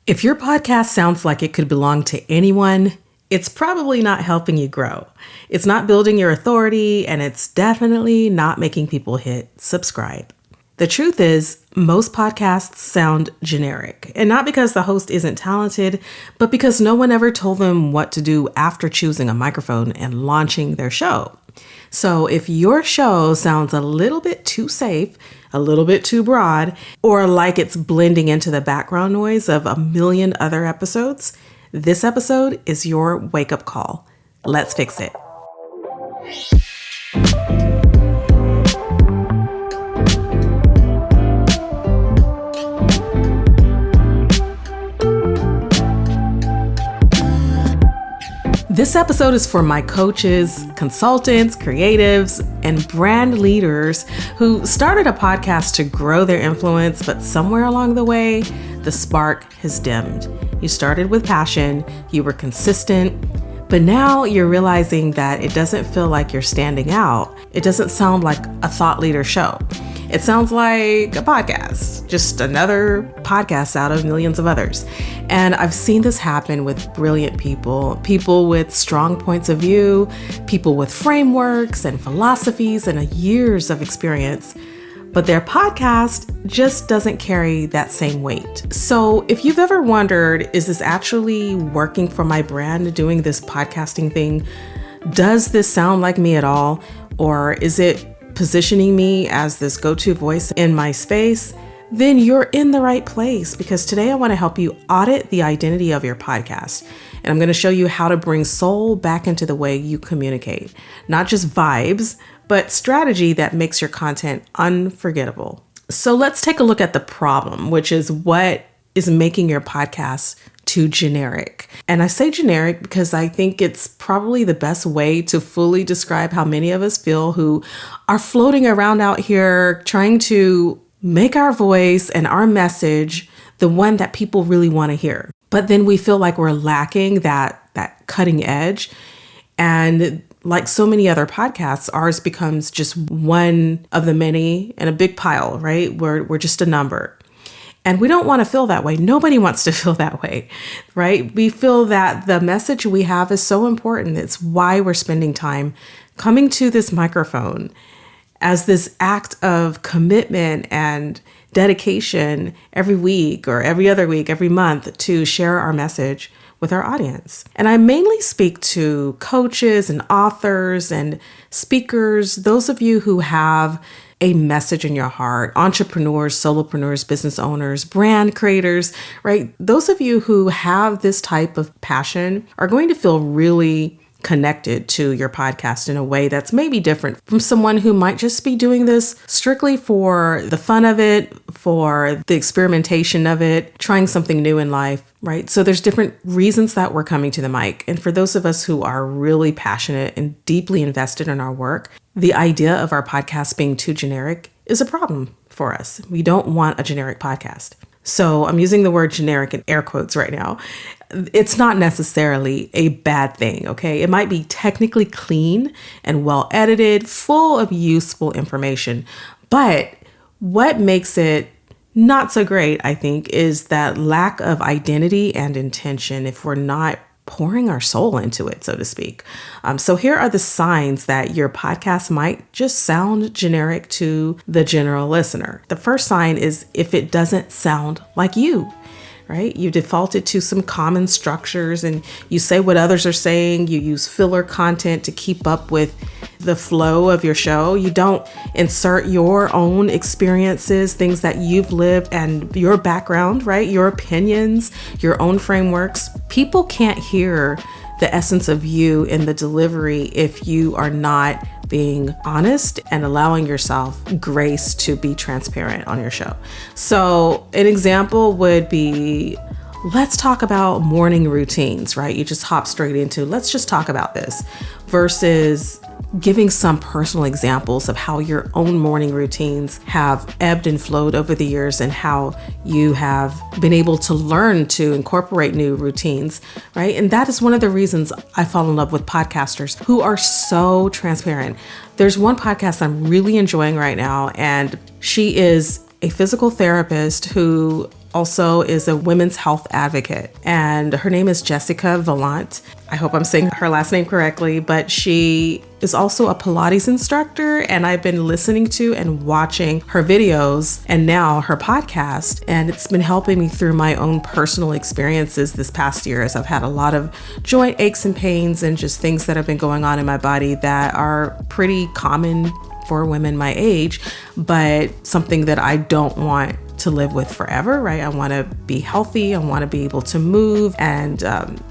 If your podcast sounds like it could belong to anyone, it's probably not helping you grow. It's not building your authority, and it's definitely not making people hit subscribe. The truth is, most podcasts sound generic, and not because the host isn't talented, but because no one ever told them what to do after choosing a microphone and launching their show. So if your show sounds a little bit too safe, a little bit too broad, or like it's blending into the background noise of a million other episodes, this episode is your wake-up call. Let's fix it. This episode is for my coaches, consultants, creatives, and brand leaders who started a podcast to grow their influence, but somewhere along the way, the spark has dimmed. You started with passion, you were consistent, but now you're realizing that it doesn't feel like you're standing out. It doesn't sound like a thought leader show. It sounds like a podcast, just another podcast out of millions of others. And I've seen this happen with brilliant people with strong points of view, people with frameworks and philosophies and years of experience. But their podcast just doesn't carry that same weight. So if you've ever wondered, is this actually working for my brand, doing this podcasting thing? Does this sound like me at all? Or is it positioning me as this go-to voice in my space? Then you're in the right place, because today I want to help you audit the identity of your podcast. And I'm going to show you how to bring soul back into the way you communicate. Not just vibes, but strategy that makes your content unforgettable. So let's take a look at the problem, which is what is making your podcast too generic. And I say generic because I think it's probably the best way to fully describe how many of us feel who are floating around out here trying to make our voice and our message the one that people really want to hear. But then we feel like we're lacking that cutting edge. And like so many other podcasts, ours becomes just one of the many in a big pile, right? We're just a number. And we don't want to feel that way. Nobody wants to feel that way, right? We feel that the message we have is so important. It's why we're spending time coming to this microphone as this act of commitment and dedication every week or every other week, every month to share our message with our audience. And I mainly speak to coaches and authors and speakers, those of you who have a message in your heart, entrepreneurs, solopreneurs, business owners, brand creators, right? Those of you who have this type of passion are going to feel really connected to your podcast in a way that's maybe different from someone who might just be doing this strictly for the fun of it, for the experimentation of it, trying something new in life, right? So there's different reasons that we're coming to the mic. And for those of us who are really passionate and deeply invested in our work, the idea of our podcast being too generic is a problem for us. We don't want a generic podcast. So I'm using the word generic in air quotes right now. It's not necessarily a bad thing, okay? It might be technically clean and well edited, full of useful information. But what makes it not so great, I think, is that lack of identity and intention if we're not pouring our soul into it, so to speak. So here are the signs that your podcast might just sound generic to the general listener. The first sign is if it doesn't sound like you. Right? You defaulted to some common structures and you say what others are saying. You use filler content to keep up with the flow of your show. You don't insert your own experiences, things that you've lived and your background, right? Your opinions, your own frameworks. People can't hear the essence of you in the delivery if you are not being honest and allowing yourself grace to be transparent on your show. So an example would be, let's talk about morning routines, right? You just hop straight into, let's just talk about this, versus giving some personal examples of how your own morning routines have ebbed and flowed over the years and how you have been able to learn to incorporate new routines, right? And that is one of the reasons I fall in love with podcasters who are so transparent. There's one podcast I'm really enjoying right now, and she is a physical therapist who also is a women's health advocate, and her name is Jessica Valant. I hope I'm saying her last name correctly, but she is also a Pilates instructor, and I've been listening to and watching her videos and now her podcast, and it's been helping me through my own personal experiences this past year as I've had a lot of joint aches and pains and just things that have been going on in my body that are pretty common for women my age, but something that I don't want to live with forever, right? I want to be healthy. I want to be able to move and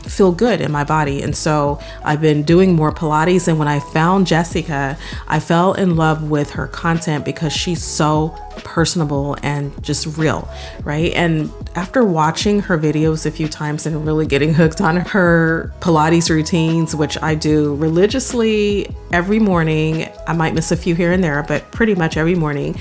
feel good in my body. And so I've been doing more Pilates. And when I found Jessica, I fell in love with her content because she's so personable and just real, right? And after watching her videos a few times and really getting hooked on her Pilates routines, which I do religiously every morning, I might miss a few here and there, but pretty much every morning,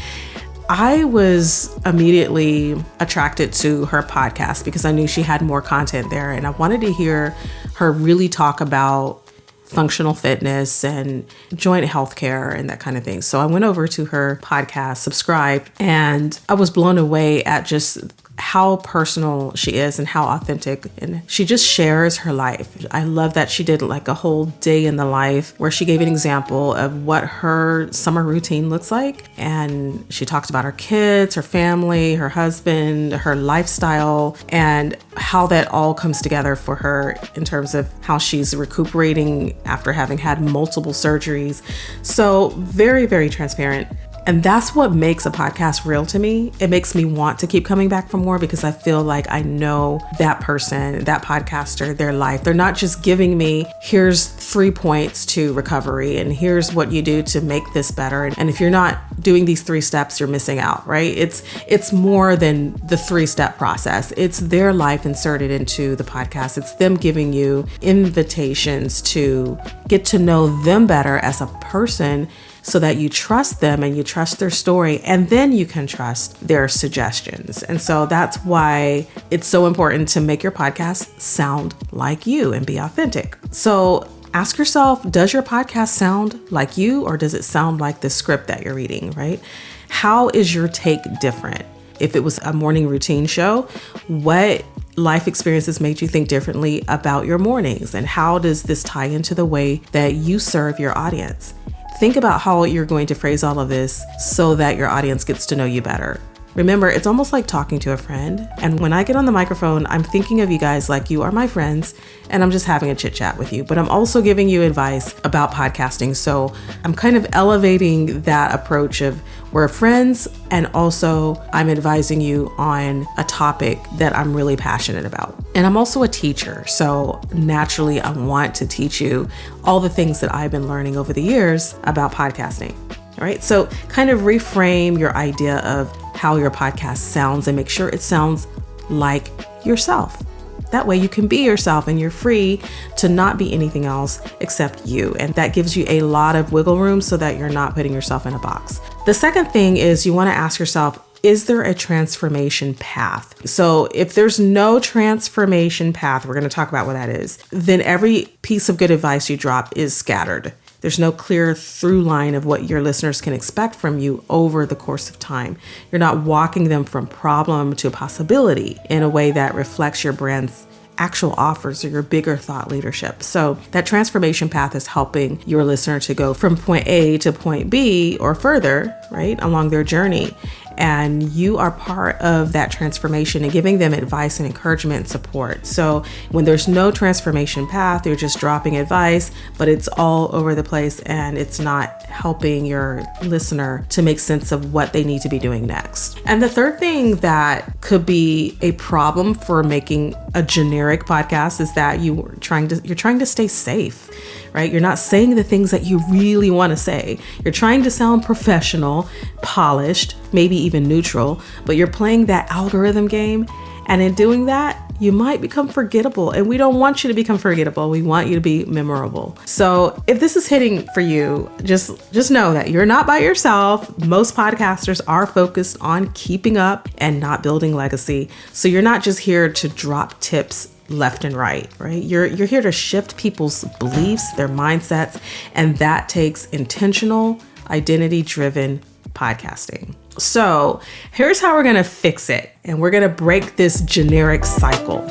I was immediately attracted to her podcast because I knew she had more content there, and I wanted to hear her really talk about functional fitness and joint healthcare and that kind of thing. So I went over to her podcast, subscribed, and I was blown away at just how personal she is and how authentic, and she just shares her life. I love that she did like a whole day in the life where she gave an example of what her summer routine looks like, and she talks about her kids, her family, her husband, her lifestyle, and how that all comes together for her in terms of how she's recuperating after having had multiple surgeries. So very, very transparent. And that's what makes a podcast real to me. It makes me want to keep coming back for more because I feel like I know that person, that podcaster, their life. They're not just giving me, here's 3 points to recovery and here's what you do to make this better. And if you're not doing these 3 steps, you're missing out, right? It's more than the 3-step process. It's their life inserted into the podcast. It's them giving you invitations to get to know them better as a person, so that you trust them and you trust their story, and then you can trust their suggestions. And so that's why it's so important to make your podcast sound like you and be authentic. So ask yourself, does your podcast sound like you, or does it sound like the script that you're reading, right? How is your take different? If it was a morning routine show, what life experiences made you think differently about your mornings? And how does this tie into the way that you serve your audience? Think about how you're going to phrase all of this so that your audience gets to know you better. Remember, it's almost like talking to a friend. And when I get on the microphone, I'm thinking of you guys like you are my friends, and I'm just having a chit chat with you. But I'm also giving you advice about podcasting. So I'm kind of elevating that approach of we're friends, and also I'm advising you on a topic that I'm really passionate about. And I'm also a teacher. So naturally, I want to teach you all the things that I've been learning over the years about podcasting. All right. So kind of reframe your idea of how your podcast sounds and make sure it sounds like yourself. That way you can be yourself and you're free to not be anything else except you. And that gives you a lot of wiggle room so that you're not putting yourself in a box. The second thing is you want to ask yourself, is there a transformation path? So if there's no transformation path, we're going to talk about what that is, then every piece of good advice you drop is scattered. There's no clear through line of what your listeners can expect from you over the course of time. You're not walking them from problem to possibility in a way that reflects your brand's actual offers or your bigger thought leadership. So that transformation path is helping your listener to go from point A to point B or further, right, along their journey. And you are part of that transformation and giving them advice and encouragement and support. So when there's no transformation path, you're just dropping advice, but it's all over the place and it's not helping your listener to make sense of what they need to be doing next. And the third thing that could be a problem for making a generic podcast is that you're trying to stay safe, right? You're not saying the things that you really want to say. You're trying to sound professional, polished, maybe even neutral, but you're playing that algorithm game. And in doing that, you might become forgettable. And we don't want you to become forgettable. We want you to be memorable. So if this is hitting for you, just know that you're not by yourself. Most podcasters are focused on keeping up and not building legacy. So you're not just here to drop tips left and right? You're here to shift people's beliefs, their mindsets, and that takes intentional, identity-driven podcasting. So here's how we're going to fix it. And we're going to break this generic cycle.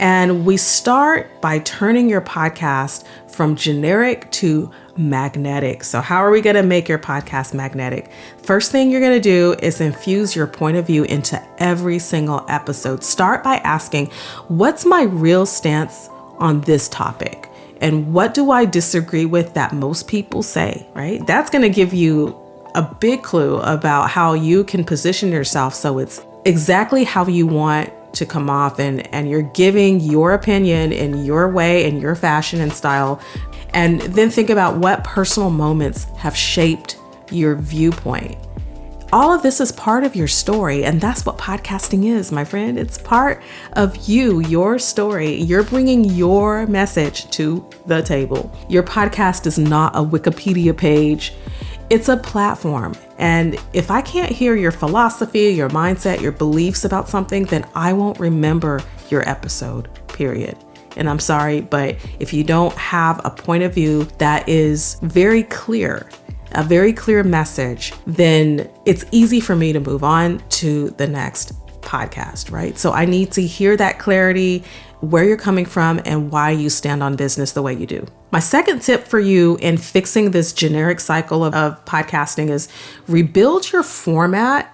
And we start by turning your podcast from generic to magnetic. So how are we going to make your podcast magnetic? First thing you're going to do is infuse your point of view into every single episode. Start by asking, what's my real stance on this topic? And what do I disagree with that most people say, right? That's going to give you a big clue about how you can position yourself so it's exactly how you want to come off, and you're giving your opinion in your way, in your fashion and style. And then think about what personal moments have shaped your viewpoint. All of this is part of your story, and that's what podcasting is, my friend. It's part of you, your story. You're bringing your message to the table. Your podcast is not a Wikipedia page. It's a platform. And if I can't hear your philosophy, your mindset, your beliefs about something, then I won't remember your episode, period. And I'm sorry, but if you don't have a point of view that is very clear, a very clear message, then it's easy for me to move on to the next podcast, right? So I need to hear that clarity, where you're coming from and why you stand on business the way you do. My second tip for you in fixing this generic cycle of podcasting is rebuild your format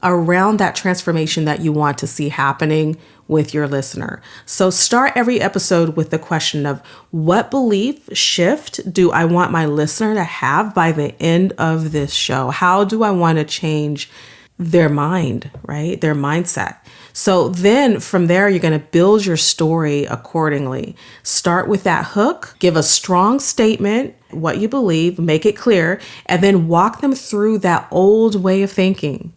around that transformation that you want to see happening with your listener. So start every episode with the question of, what belief shift do I want my listener to have by the end of this show? How do I want to change their mind, right? Their mindset. So then from there, you're going to build your story accordingly. Start with that hook, give a strong statement, what you believe, make it clear, and then walk them through that old way of thinking.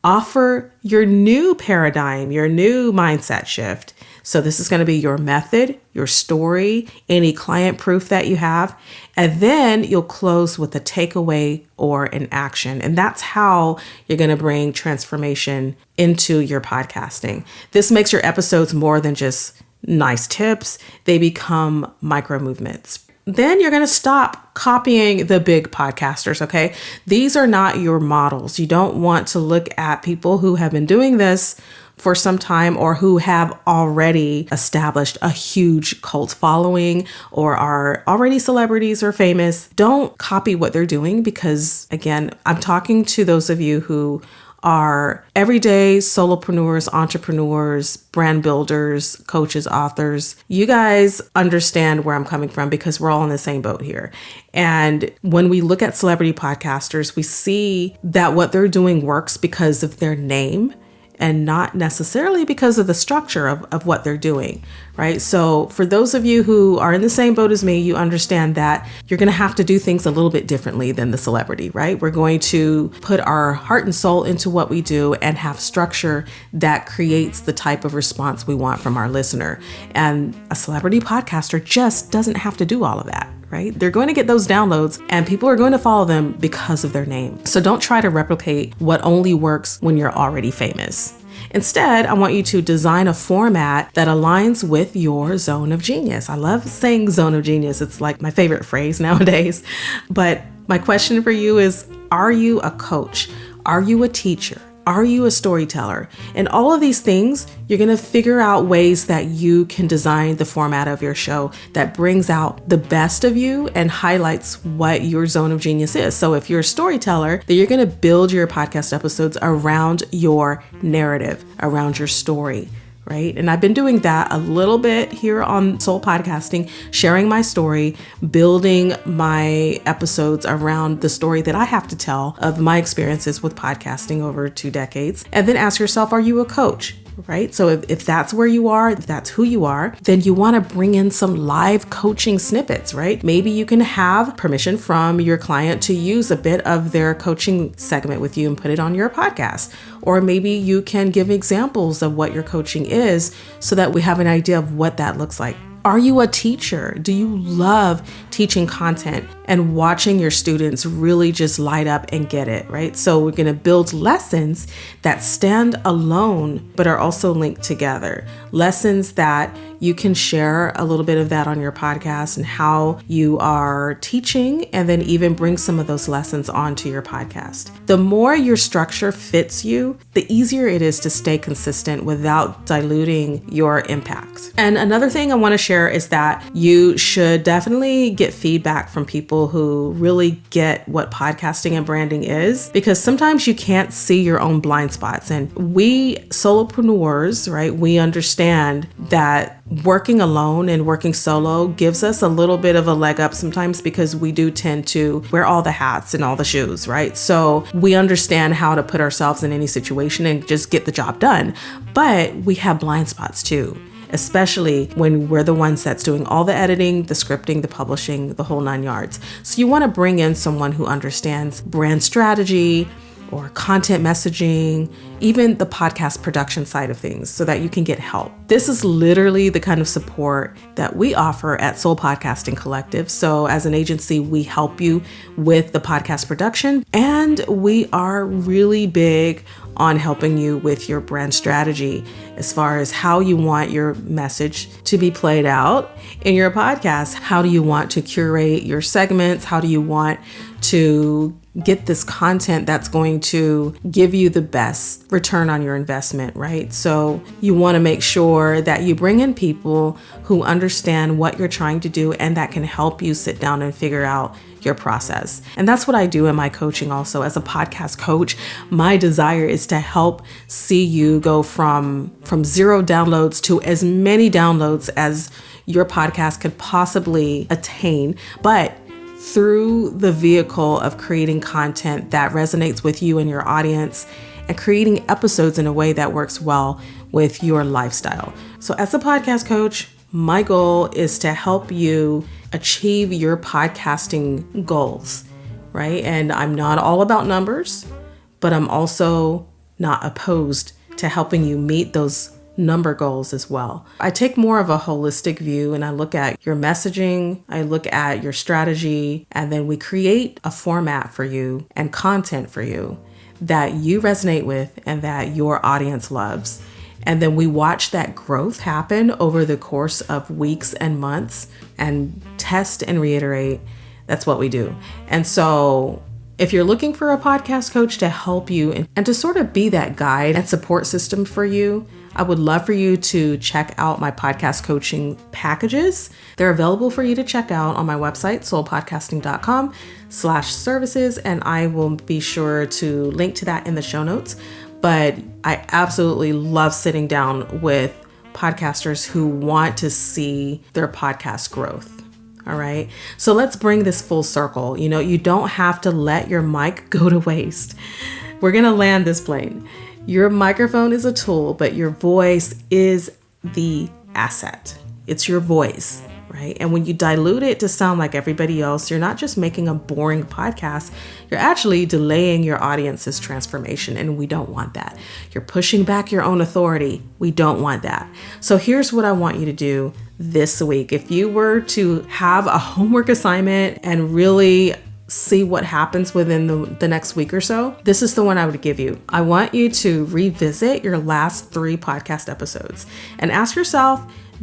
Offer your new paradigm, your new mindset shift. So this is going to be your method, your story, any client proof that you have. And then you'll close with a takeaway or an action. And that's how you're going to bring transformation into your podcasting. This makes your episodes more than just nice tips. They become micro movements. Then you're going to stop copying the big podcasters, okay? These are not your models. You don't want to look at people who have been doing this for some time or who have already established a huge cult following or are already celebrities or famous. Don't copy what they're doing because, again, I'm talking to those of you who are everyday solopreneurs, entrepreneurs, brand builders, coaches, authors. You guys understand where I'm coming from because we're all in the same boat here. And when we look at celebrity podcasters, we see that what they're doing works because of their name and not necessarily because of the structure of what they're doing, right? So for those of you who are in the same boat as me, you understand that you're going to have to do things a little bit differently than the celebrity, right? We're going to put our heart and soul into what we do and have structure that creates the type of response we want from our listener. And a celebrity podcaster just doesn't have to do all of that. Right? They're going to get those downloads and people are going to follow them because of their name. So don't try to replicate what only works when you're already famous. Instead, I want you to design a format that aligns with your zone of genius. I love saying zone of genius. It's like my favorite phrase nowadays. But my question for you is, are you a coach? Are you a teacher? Are you a storyteller? And all of these things, you're going to figure out ways that you can design the format of your show that brings out the best of you and highlights what your zone of genius is. So if you're a storyteller, then you're going to build your podcast episodes around your narrative, around your story. Right? And I've been doing that a little bit here on Soul Podcasting, sharing my story, building my episodes around the story that I have to tell of my experiences with podcasting over 2 decades. And then ask yourself, are you a coach? Right? So if that's where you are, if that's who you are, then you want to bring in some live coaching snippets, right? Maybe you can have permission from your client to use a bit of their coaching segment with you and put it on your podcast. Or maybe you can give examples of what your coaching is so that we have an idea of what that looks like. Are you a teacher? Do you love teaching content and watching your students really just light up and get it, right? So we're going to build lessons that stand alone, but are also linked together. Lessons that you can share a little bit of that on your podcast and how you are teaching, and then even bring some of those lessons onto your podcast. The more your structure fits you, the easier it is to stay consistent without diluting your impact. And another thing I want to share is that you should definitely get feedback from people who really get what podcasting and branding is, because sometimes you can't see your own blind spots. And we solopreneurs, right, we understand that working alone and working solo gives us a little bit of a leg up sometimes, because we do tend to wear all the hats and all the shoes, right? So we understand how to put ourselves in any situation and just get the job done. But we have blind spots too, especially when we're the ones that's doing all the editing, the scripting, the publishing, the whole 9 yards. So you want to bring in someone who understands brand strategy or content messaging, even the podcast production side of things, so that you can get help. This is literally the kind of support that we offer at Soul Podcasting Collective. So as an agency, we help you with the podcast production, and we are really big on helping you with your brand strategy as far as how you want your message to be played out in your podcast. How do you want to curate your segments? How do you want to get this content that's going to give you the best return on your investment, right? So you want to make sure that you bring in people who understand what you're trying to do and that can help you sit down and figure out your process. And that's what I do in my coaching also. As a podcast coach, my desire is to help see you go from 0 downloads to as many downloads as your podcast could possibly attain, but through the vehicle of creating content that resonates with you and your audience, and creating episodes in a way that works well with your lifestyle. So as a podcast coach, my goal is to help you achieve your podcasting goals, right? And I'm not all about numbers, but I'm also not opposed to helping you meet those number goals as well. I take more of a holistic view, and I look at your messaging, I look at your strategy, and then we create a format for you and content for you that you resonate with and that your audience loves. And then we watch that growth happen over the course of weeks and months and test and reiterate. That's what we do. And so if you're looking for a podcast coach to help you and to sort of be that guide and support system for you, I would love for you to check out my podcast coaching packages. They're available for you to check out on my website, soulpodcasting.com/services, and I will be sure to link to that in the show notes. But I absolutely love sitting down with podcasters who want to see their podcast growth. All right. So let's bring this full circle. You know, you don't have to let your mic go to waste. We're going to land this plane. Your microphone is a tool, but your voice is the asset. It's your voice, right? And when you dilute it to sound like everybody else, you're not just making a boring podcast, you're actually delaying your audience's transformation, and we don't want that. You're pushing back your own authority. We don't want that. So here's what I want you to do this week. If you were to have a homework assignment and really see what happens within the next week or so, this is the one I would give you. I want you to revisit your last 3 podcast episodes and ask yourself,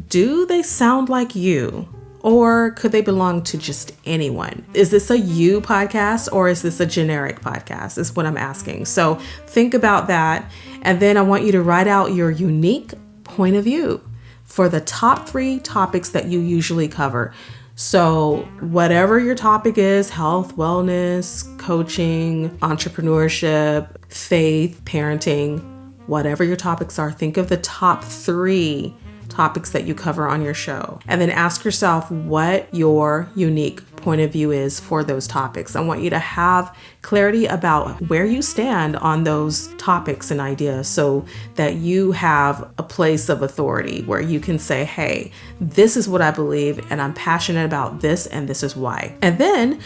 do they sound like you? Or could they belong to just anyone? Is this a you podcast or is this a generic podcast? Is what I'm asking. So think about that. And then I want you to write out your unique point of view for the top 3 topics that you usually cover. So whatever your topic is, health, wellness, coaching, entrepreneurship, faith, parenting, whatever your topics are, think of the top 3 topics that you cover on your show. And then ask yourself what your unique point of view is for those topics. I want you to have clarity about where you stand on those topics and ideas so that you have a place of authority where you can say, hey, this is what I believe and I'm passionate about this and this is why. And then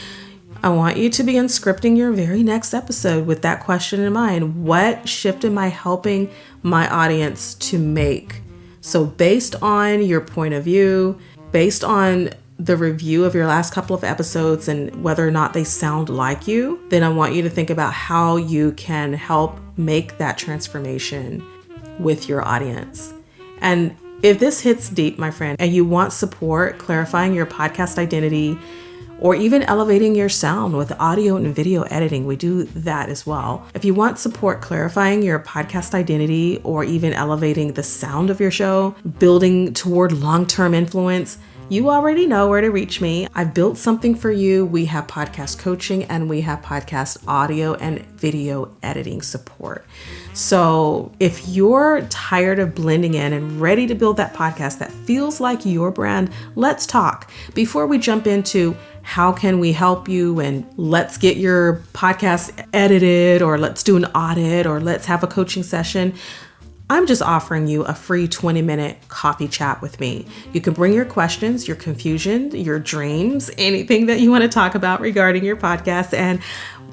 I want you to begin scripting your very next episode with that question in mind. What shift am I helping my audience to make? So based on your point of view, based on the review of your last couple of episodes and whether or not they sound like you, then I want you to think about how you can help make that transformation with your audience. And if this hits deep, my friend, and you want support clarifying your podcast identity or even elevating your sound with audio and video editing, we do that as well. If you want support clarifying your podcast identity or even elevating the sound of your show, building toward long-term influence, you already know where to reach me. I've built something for you. We have podcast coaching and we have podcast audio and video editing support. So if you're tired of blending in and ready to build that podcast that feels like your brand, let's talk. Before we jump into how can we help you and let's get your podcast edited or let's do an audit or let's have a coaching session, I'm just offering you a free 20-minute coffee chat with me. You can bring your questions, your confusion, your dreams, anything that you want to talk about regarding your podcast, and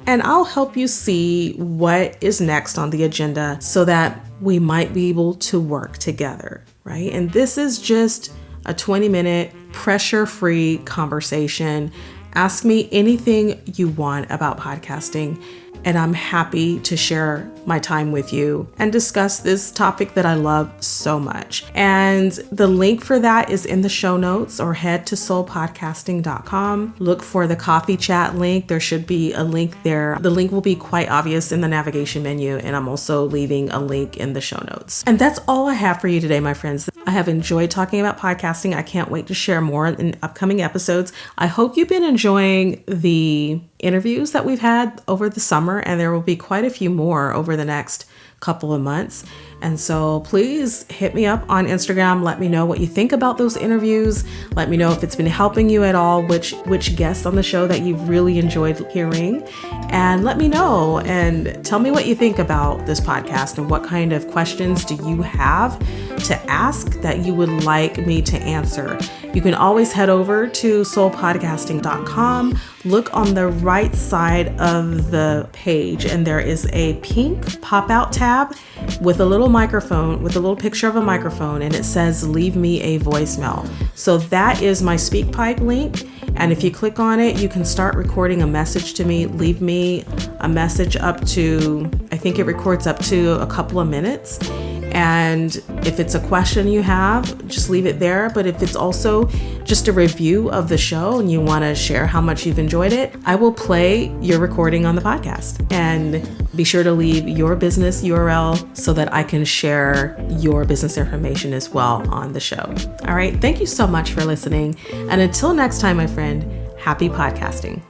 I'll help you see what is next on the agenda so that we might be able to work together, right? And this is just a 20-minute pressure-free conversation. Ask me anything you want about podcasting, and I'm happy to share my time with you and discuss this topic that I love so much. And the link for that is in the show notes, or head to soulpodcasting.com. Look for the coffee chat link. There should be a link there. The link will be quite obvious in the navigation menu, and I'm also leaving a link in the show notes. And that's all I have for you today, my friends. I have enjoyed talking about podcasting. I can't wait to share more in upcoming episodes. I hope you've been enjoying the interviews that we've had over the summer, and there will be quite a few more over the next couple of months. And so please hit me up on Instagram. Let me know what you think about those interviews. Let me know if it's been helping you at all, which guests on the show that you've really enjoyed hearing. And let me know and tell me what you think about this podcast and what kind of questions do you have to ask that you would like me to answer. You can always head over to soulpodcasting.com. Look on the right side of the page, and there is a pink pop-out tab with a little microphone, with a little picture of a microphone, and it says leave me a voicemail. So that is my SpeakPipe link, and if you click on it, you can start recording a message to me. Leave me a message up to, I think it records up to a couple of minutes. And if it's a question you have, just leave it there. But if it's also just a review of the show and you want to share how much you've enjoyed it, I will play your recording on the podcast. And be sure to leave your business URL so that I can share your business information as well on the show. All right. Thank you so much for listening. And until next time, my friend, happy podcasting.